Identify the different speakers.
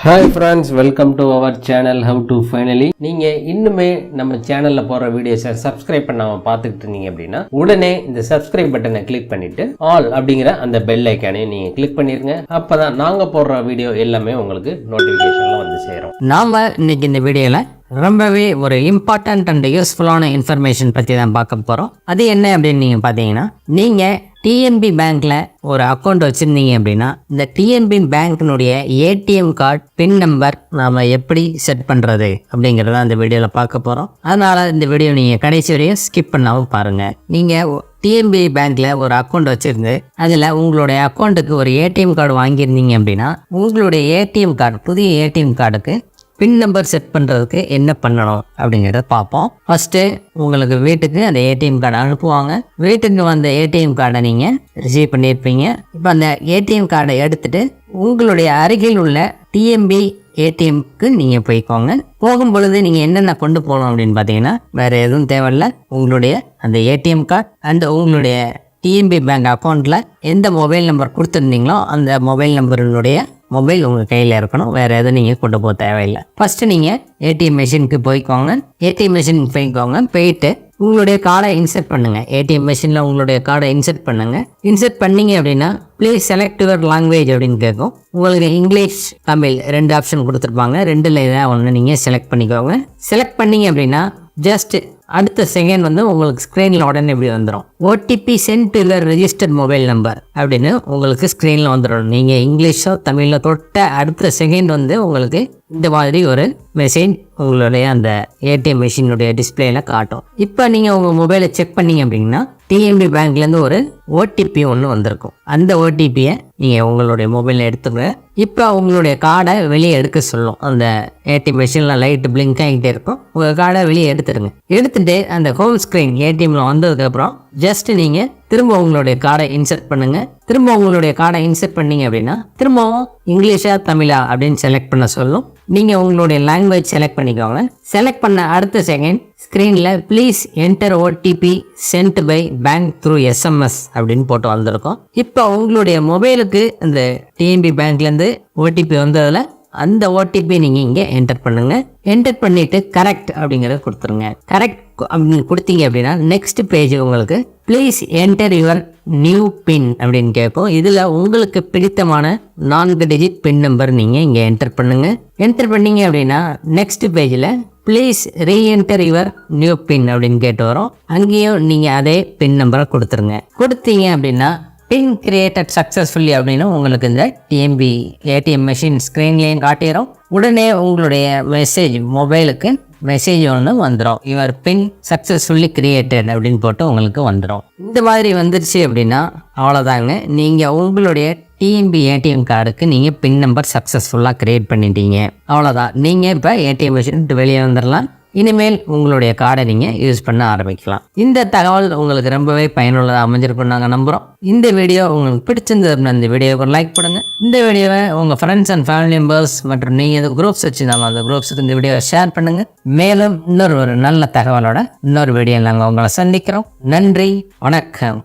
Speaker 1: Hi friends, welcome to our channel HowToFinally. நீங்க இன்னுமே நம்ம சேனல்ல போற வீடியோஸை சப்ஸ்கிரைப் பண்ணாம பார்த்துக்கிட்டு இருந்தீங்க அப்படின்னா உடனே இந்த சப்ஸ்கிரைப் பட்டனை கிளிக் பண்ணிட்டு ஆல் அப்படிங்கிற அந்த பெல் ஐக்கானையும் நீங்க கிளிக் பண்ணிருங்க. அப்பதான் நாங்க போடுற வீடியோ எல்லாமே உங்களுக்கு நோட்டிபிகேஷன்ல வந்து சேரும்.
Speaker 2: நாம இன்னைக்கு இந்த வீடியோல ரொம்பவே ஒரு இம்பார்ட்டன்ட் அண்ட் யூஸ்ஃபுல்லான இன்ஃபர்மேஷன் பற்றி தான் பார்க்க போகிறோம். அது என்ன அப்படின்னு நீங்கள் பார்த்தீங்கன்னா, நீங்கள் டிஎம்பி பேங்க்கில் ஒரு அக்கௌண்ட் வச்சுருந்தீங்க அப்படின்னா இந்த டிஎம்பி பேங்க்கினுடைய ஏடிஎம் கார்டு பின் நம்பர் நாம் எப்படி செட் பண்ணுறது அப்படிங்கிறத அந்த வீடியோவில் பார்க்க போகிறோம். அதனால் இந்த வீடியோ நீங்கள் கடைசி வரையும் ஸ்கிப் பண்ணாமல் பாருங்கள். நீங்கள் டிஎம்பி பேங்க்கில் ஒரு அக்கௌண்ட் வச்சுருந்து அதில் உங்களுடைய அக்கௌண்ட்டுக்கு ஒரு ஏடிஎம் கார்டு வாங்கியிருந்தீங்க அப்படின்னா உங்களுடைய ஏடிஎம் கார்டு புதிய ஏடிஎம் கார்டுக்கு பின் நம்பர் செட் பண்ணுறதுக்கு என்ன பண்ணணும் அப்படிங்கிறத பார்ப்போம். ஃபஸ்ட்டு உங்களுக்கு வீட்டுக்கு அந்த ஏடிஎம் கார்டை அனுப்புவாங்க. வீட்டுக்கு வந்த ஏடிஎம் கார்டை நீங்கள் ரிசீவ் பண்ணியிருப்பீங்க. இப்போ அந்த ஏடிஎம் கார்டை எடுத்துகிட்டு உங்களுடைய அருகில் உள்ள டிஎம்பி ஏடிஎம்க்கு நீங்கள் போய்க்கோங்க. போகும் பொழுது நீங்கள் என்னென்ன கொண்டு போகணும் அப்படின்னு பார்த்தீங்கன்னா, வேறு எதுவும் தேவையில்லை. உங்களுடைய அந்த ஏடிஎம் கார்டு அண்ட் உங்களுடைய டிஎம்பி பேங்க் அக்கௌண்ட்டில் எந்த மொபைல் நம்பர் கொடுத்துருந்தீங்களோ அந்த மொபைல் நம்பருடைய மொபைல் உங்கள் கையில் இருக்கணும். வேறு எதுவும் நீங்கள் கொண்டு போக தேவையில்லை. ஃபஸ்ட்டு நீங்கள் ஏடிஎம் மிஷினுக்கு போய்க்கோங்க. ஏடிஎம் மிஷினுக்கு போயிட்டு உங்களுடைய கார்டை இன்சர்ட் பண்ணுங்கள். ஏடிஎம் மிஷினில் உங்களுடைய கார்டை இன்சர்ட் பண்ணுங்கள். இன்சர்ட் பண்ணிங்க அப்படின்னா ப்ளீஸ் செலக்ட் யுவர் லாங்குவேஜ் அப்படின்னு கேட்கும். உங்களுக்கு இங்கிலீஷ் தமிழ் 2 ஆப்ஷன் கொடுத்துருப்பாங்க. 2ல் ஏதாவது ஒன்று நீங்கள் செலக்ட் பண்ணிக்கோங்க. செலக்ட் பண்ணிங்க அப்படின்னா ஜஸ்ட் அடுத்த செகண்ட் உங்களுக்கு ஸ்க்ரீனில் உடனே இப்படி வந்துடும். OTP sent to your registered mobile number அப்படின்னு உங்களுக்கு ஸ்க்ரீனில் வந்துடும். நீங்கள் இங்கிலீஷோ தமிழில் தொட்ட அடுத்த செகண்ட் உங்களுக்கு இந்த மாதிரி ஒரு மெசேஜ் உங்களுடைய அந்த ஏடிஎம் மிஷினுடைய டிஸ்பிளேல காட்டும். இப்போ நீங்கள் உங்கள் மொபைலை செக் பண்ணீங்க அப்படின்னா டிஎம்பி பேங்க்லேருந்து ஒரு ஓடிபி ஒன்று வந்திருக்கும். அந்த ஓடிபியை நீங்கள் உங்களுடைய மொபைலில் எடுத்துங்க. இப்போ உங்களுடைய கார்டை வெளியே எடுக்க சொல்லும். அந்த ஏடிஎம் மிஷினில் லைட்டு பிளிங்க் ஆகிட்டே இருக்கும். உங்கள் கார்டை வெளியே எடுத்துடுங்க. எடுத்துகிட்டு அந்த ஹோம் ஸ்க்ரீன் ஏடிஎம்மில் வந்ததுக்கப்புறம் ஜஸ்ட் நீங்கள் திரும்ப உங்களுடைய கார்டை இன்சர்ட் பண்ணுங்கள். திரும்ப உங்களுடைய கார்டை இன்சர்ட் பண்ணீங்க அப்படின்னா திரும்பவும் இங்கிலீஷா தமிழா அப்படின்னு செலக்ட் பண்ண சொல்லும். நீங்கள் உங்களுடைய லாங்குவேஜ் செலக்ட் பண்ணிக்கோங்க. செலக்ட் பண்ண அடுத்த செகண்ட் ஸ்க்ரீனில் please enter OTP sent by bank through SMS அப்படின்னு போட்டு வந்திருக்கும். இப்போ உங்களுடைய மொபைலுக்கு இந்த டிஎம்பி பேங்க்லேருந்து ஓடிபி வந்ததில் அந்த ஓடிபி நீங்கள் இங்கே என்டர் பண்ணுங்கள். என்டர் பண்ணிவிட்டு கரெக்ட் அப்படிங்கிறத கொடுத்துருங்க. கரெக்ட் அப்படின்னு கொடுத்தீங்க அப்படின்னா நெக்ஸ்ட் பேஜ் உங்களுக்கு ப்ளீஸ் என்டர் யுவர் நியூ பின் அப்படின்னு கேட்கும். இதில் உங்களுக்கு பிடித்தமான 4 டிஜிட் பின் நம்பர் நீங்கள் இங்கே என்டர் பண்ணுங்கள். என்டர் பண்ணீங்க அப்படின்னா நெக்ஸ்ட் பேஜில் ப்ளீஸ் ரீஎன்டர் யுவர் நியூ பின் அப்படின்னு கேட்டு வரும். அங்கேயும் நீங்கள் அதே பின் நம்பரை கொடுத்துருங்க. கொடுத்தீங்க அப்படின்னா பின் கிரியேட்டட் சக்ஸஸ்ஃபுல்லி அப்படின்னு உங்களுக்கு இந்த டிஎம்பி ஏடிஎம் மிஷின் ஸ்க்ரீன்லேயும் காட்டிடும். உடனே உங்களுடைய மெசேஜ் மொபைலுக்கு மெசேஜ் ஒன்று வந்துடும். யுவர் பின் சக்ஸஸ்ஃபுல்லி கிரியேட்டட் அப்படின்னு போட்டு உங்களுக்கு வந்துடும். இந்த மாதிரி வந்துருச்சு அப்படின்னா அவ்வளோதாங்க. நீங்கள் உங்களுடைய டிஎம்பி ஏடிஎம் கார்டுக்கு நீங்கள் பின் நம்பர் சக்ஸஸ்ஃபுல்லாக க்ரியேட் பண்ணிட்டீங்க. அவ்வளோதான். நீங்கள் இப்போ ஏடிஎம் மிஷின் வெளியே வந்துடலாம். இனிமேல் உங்களுடைய கார்டை நீங்கள் யூஸ் பண்ண ஆரம்பிக்கலாம். இந்த தகவல் உங்களுக்கு ரொம்பவே பயனுள்ளதாக அமைஞ்சிருக்கும் நாங்கள் நம்புகிறோம். இந்த வீடியோ உங்களுக்கு பிடிச்சிருந்தது அப்படின்னா இந்த வீடியோவுக்கு ஒரு லைக் பண்ணுங்கள். இந்த வீடியோவை உங்கள் ஃப்ரெண்ட்ஸ் அண்ட் ஃபேமிலி மெம்பர்ஸ் மற்றும் நீங்கள் எது குரூப்ஸ் வச்சுருந்தாலும் அந்த குரூப்ஸுக்கு இந்த வீடியோவை ஷேர் பண்ணுங்கள். மேலும் இன்னொரு நல்ல தகவலோட இன்னொரு வீடியோ நாங்கள் உங்களை சந்திக்கிறோம். நன்றி, வணக்கம்.